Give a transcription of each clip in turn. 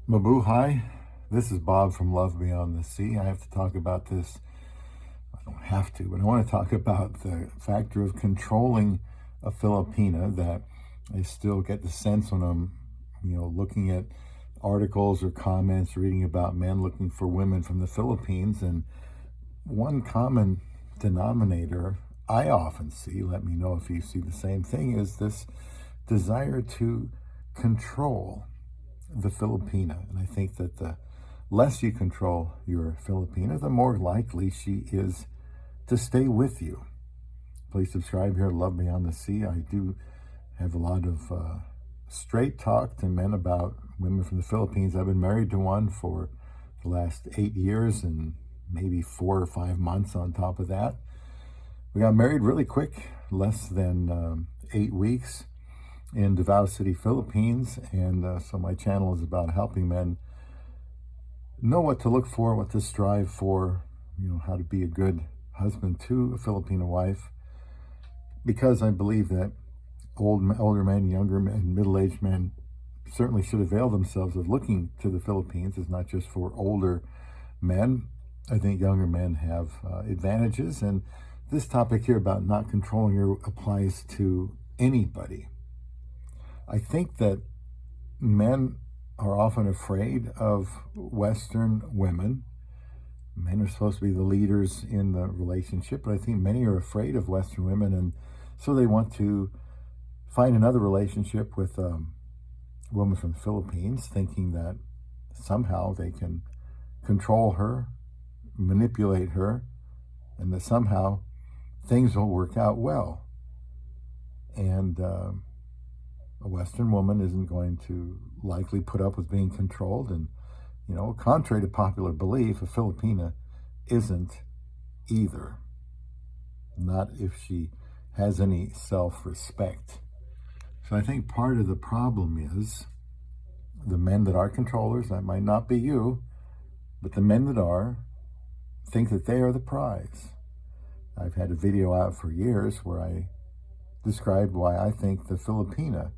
Mabuhay. This is Bob from Love Beyond the Sea. I have to talk about this. I don't have to, but I want to talk about the factor of controlling a Filipina that I still get the sense when I'm, looking at articles or comments, reading about men looking for women from the Philippines. And one common denominator I often see, let me know if you see the same thing, is this desire to control the Filipina. And I think that the less you control your Filipina, the more likely she is to stay with you. Please subscribe here to Love Beyond the Sea. I do have a lot of straight talk to men about women from the Philippines. I've been married to one for the last 8 years and maybe 4 or 5 months on top of that. We got married really quick, less than 8 weeks in Davao City, Philippines. And so my channel is about helping men know what to look for, what to strive for, how to be a good husband to a Filipino wife. Because I believe that older men, younger men, middle-aged men certainly should avail themselves of looking to the Philippines. It's not just for older men. I think younger men have advantages. And this topic here about not controlling her applies to anybody. I think that men are often afraid of Western women. Men are supposed to be the leaders in the relationship, but I think many are afraid of Western women, and so they want to find another relationship with a woman from the Philippines, thinking that somehow they can control her, manipulate her, and that somehow things will work out well. And a Western woman isn't going to likely put up with being controlled. And, contrary to popular belief, a Filipina isn't either. Not if she has any self-respect. So I think part of the problem is the men that are controllers, that might not be you, but the men that are, think that they are the prize. I've had a video out for years where I described why I think the Filipina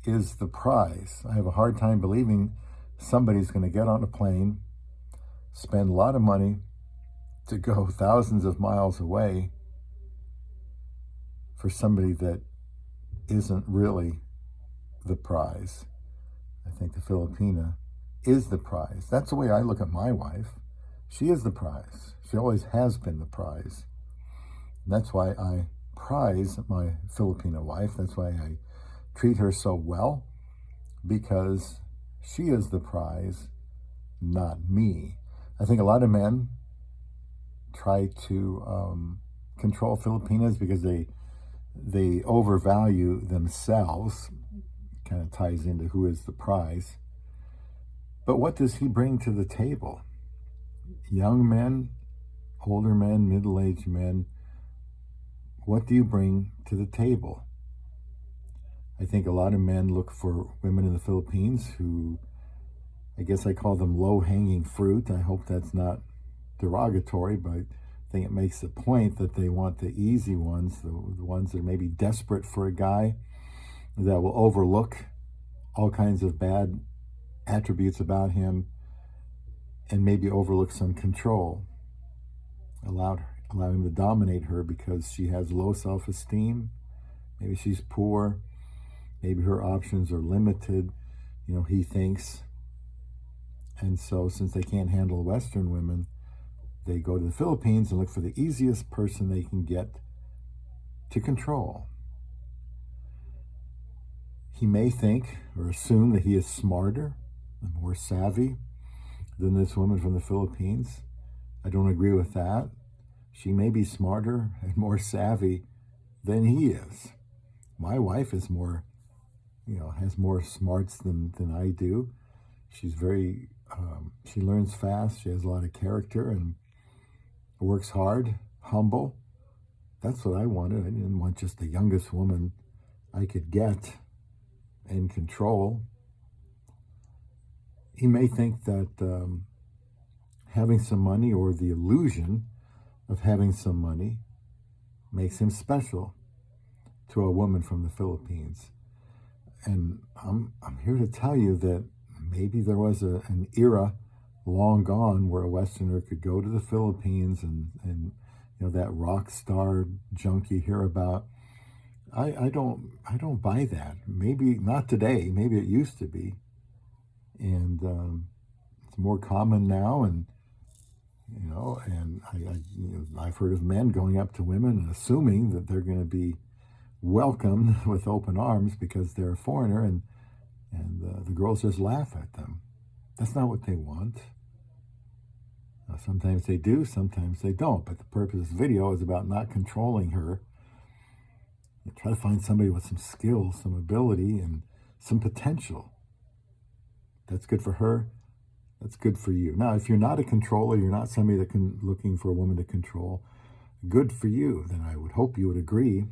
is the prize. I have a hard time believing somebody's going to get on a plane, spend a lot of money to go thousands of miles away for somebody that isn't really the prize. I think the Filipina is the prize. That's the way I look at my wife. She is the prize. She always has been the prize. That's why I prize my Filipino wife. That's why I treat her so well, because she is the prize, not me. I think a lot of men try to control Filipinas because they overvalue themselves. Kind of ties into who is the prize. But what does he bring to the table? Young men, older men, middle-aged men, what do you bring to the table? I think a lot of men look for women in the Philippines who, I guess I call them low-hanging fruit. I hope that's not derogatory, but I think it makes the point that they want the easy ones, the ones that are maybe desperate for a guy that will overlook all kinds of bad attributes about him and maybe overlook some control. Allow him to dominate her because she has low self-esteem. Maybe she's poor. Maybe her options are limited, he thinks. And so since they can't handle Western women, they go to the Philippines and look for the easiest person they can get to control. He may think or assume that he is smarter and more savvy than this woman from the Philippines. I don't agree with that. She may be smarter and more savvy than he is. My wife is more, has more smarts than I do. She's very, she learns fast. She has a lot of character and works hard, humble. That's what I wanted. I didn't want just the youngest woman I could get and control. He may think that having some money or the illusion of having some money makes him special to a woman from the Philippines. And I'm here to tell you that maybe there was an era long gone where a Westerner could go to the Philippines and that rock star junk you hear about. I don't buy that. Maybe not today. Maybe it used to be, and it's more common now. And I've heard of men going up to women and assuming that they're going to be welcomed with open arms because they're a foreigner, and the girls just laugh at them. That's not what they want. Sometimes they do, sometimes they don't. But the purpose of this video is about not controlling her. Try to find somebody with some skills, some ability, and some potential. That's good for her. That's good for you. Now, if you're not a controller, you're not somebody looking for a woman to control, good for you. Then I would hope you would agree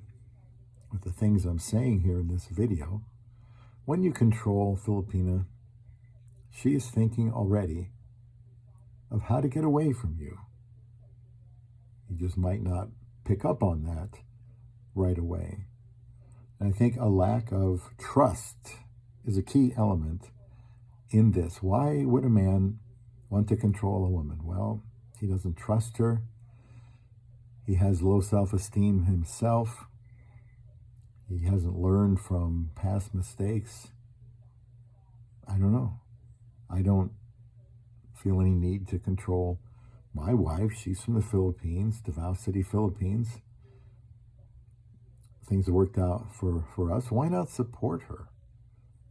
with the things I'm saying here in this video. When you control Filipina, she is thinking already of how to get away from you. You just might not pick up on that right away. And I think a lack of trust is a key element in this. Why would a man want to control a woman? Well, he doesn't trust her. He has low self-esteem himself. He hasn't learned from past mistakes. I don't know. I don't feel any need to control my wife. She's from the Philippines, Davao City, Philippines. Things have worked out for us. Why not support her?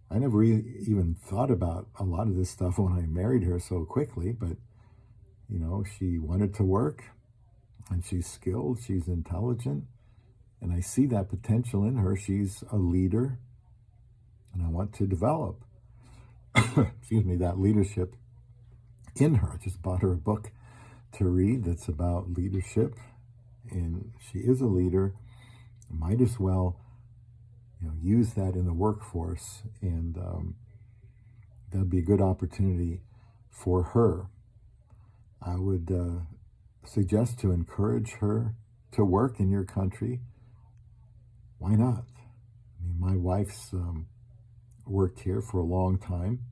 I never even thought about a lot of this stuff when I married her so quickly, but, she wanted to work, and she's skilled, she's intelligent, and I see that potential in her. She's a leader, and I want to develop, that leadership in her. I just bought her a book to read that's about leadership, and she is a leader. Might as well use that in the workforce, and that'd be a good opportunity for her. I would suggest to encourage her to work in your country. Why not? I mean, my wife's worked here for a long time.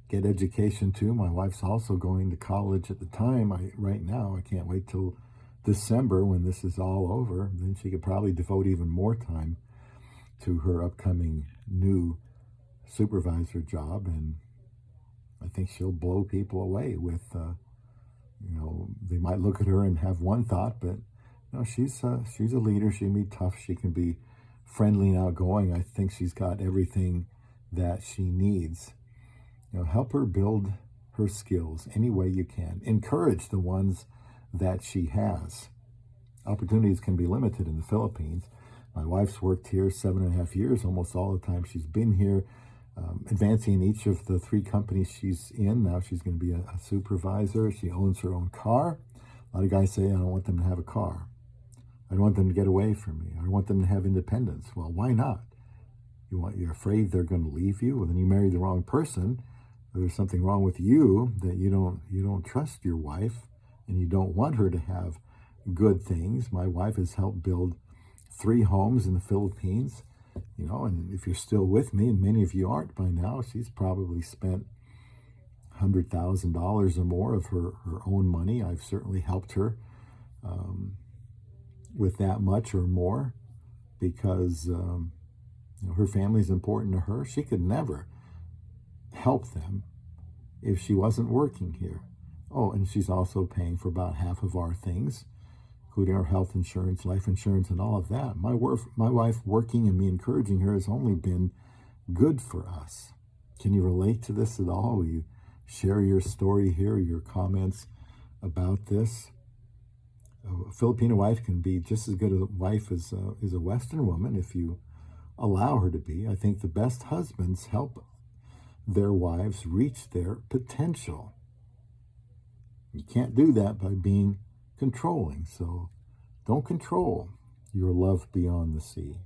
Get education too. My wife's also going to college at the time. Right now, I can't wait till December when this is all over. Then she could probably devote even more time to her upcoming new supervisor job, and I think she'll blow people away with, they might look at her and have one thought, but she's a leader. She can be tough. She can be friendly and outgoing. I think she's got everything that she needs. Help her build her skills any way you can. Encourage the ones that she has. Opportunities can be limited in the Philippines. My wife's worked here 7.5 years, almost all the time she's been here, advancing in each of the 3 companies she's in. Now she's going to be a supervisor. She owns her own car. A lot of guys say, I don't want them to have a car. I don't want them to get away from me. I want them to have independence. Well, why not? You're afraid they're going to leave you? Well, then you married the wrong person. Or there's something wrong with you that you don't trust your wife, and you don't want her to have good things. My wife has helped build 3 homes in the Philippines, and if you're still with me, and many of you aren't by now, she's probably spent $100,000 or more of her own money. I've certainly helped her with that much or more because her family is important to her. She could never help them if she wasn't working here. Oh, and she's also paying for about half of our things, including our health insurance, life insurance, and all of that. My wife working and me encouraging her has only been good for us. Can you relate to this at all? Will you share your story here, your comments about this? A Filipino wife can be just as good a wife as a Western woman if you allow her to be. I think the best husbands help their wives reach their potential. You can't do that by being controlling. So don't control your love beyond the sea.